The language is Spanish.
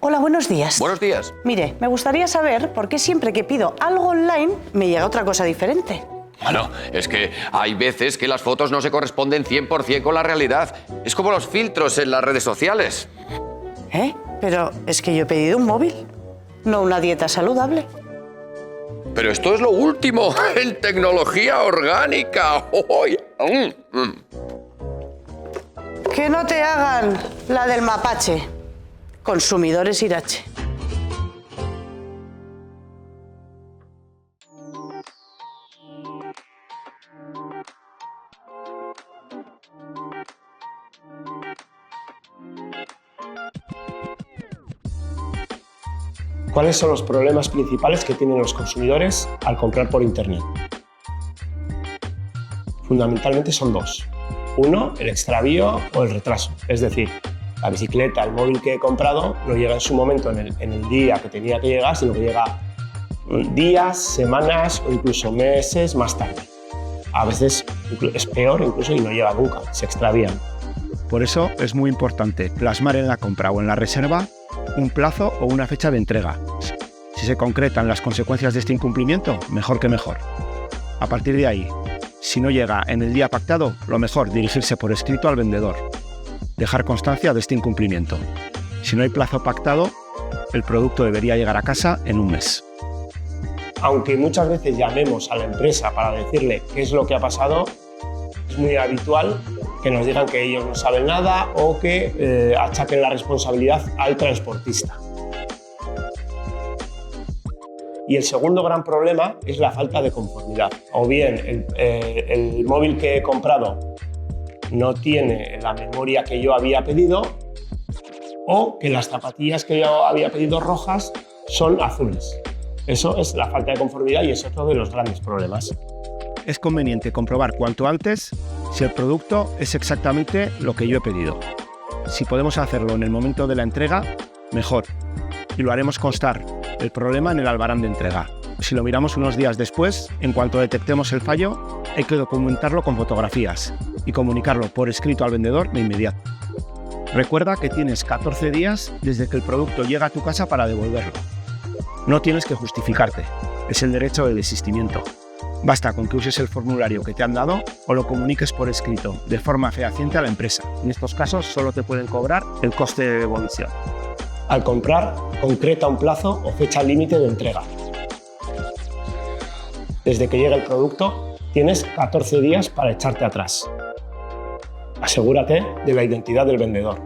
Hola, buenos días. Buenos días. Mire, me gustaría saber por qué siempre que pido algo online me llega otra cosa diferente. Bueno, es que hay veces que las fotos no se corresponden 100% con la realidad. Es como los filtros en las redes sociales. Pero es que yo he pedido un móvil, no una dieta saludable. Pero esto es lo último en tecnología orgánica. Que no te hagan la del mapache. Consumidores Irache. ¿Cuáles son los problemas principales que tienen los consumidores al comprar por Internet? Fundamentalmente son dos. Uno, el extravío o el retraso. Es decir, la bicicleta, el móvil que he comprado no llega en su momento en el día que tenía que llegar, sino que llega días, semanas o incluso meses más tarde. A veces es peor incluso y no llega nunca, se extravían. Por eso es muy importante plasmar en la compra o en la reserva un plazo o una fecha de entrega. Si se concretan las consecuencias de este incumplimiento, mejor que mejor. A partir de ahí, si no llega en el día pactado, lo mejor dirigirse por escrito al vendedor. Dejar constancia de este incumplimiento. Si no hay plazo pactado, el producto debería llegar a casa en un mes. Aunque muchas veces llamemos a la empresa para decirle qué es lo que ha pasado, es muy habitual que nos digan que ellos no saben nada o que achaquen la responsabilidad al transportista. Y el segundo gran problema es la falta de conformidad. O bien el móvil que he comprado no tiene la memoria que yo había pedido, o que las zapatillas que yo había pedido rojas son azules. Eso es la falta de conformidad y es otro de los grandes problemas. Es conveniente comprobar cuanto antes si el producto es exactamente lo que yo he pedido. Si podemos hacerlo en el momento de la entrega, mejor. Y lo haremos constar el problema en el albarán de entrega. Si lo miramos unos días después, en cuanto detectemos el fallo, hay que documentarlo con fotografías y comunicarlo por escrito al vendedor de inmediato. Recuerda que tienes 14 días desde que el producto llega a tu casa para devolverlo. No tienes que justificarte, es el derecho de desistimiento. Basta con que uses el formulario que te han dado o lo comuniques por escrito de forma fehaciente a la empresa. En estos casos solo te pueden cobrar el coste de devolución. Al comprar, concreta un plazo o fecha límite de entrega. Desde que llega el producto, tienes 14 días para echarte atrás. Asegúrate de la identidad del vendedor.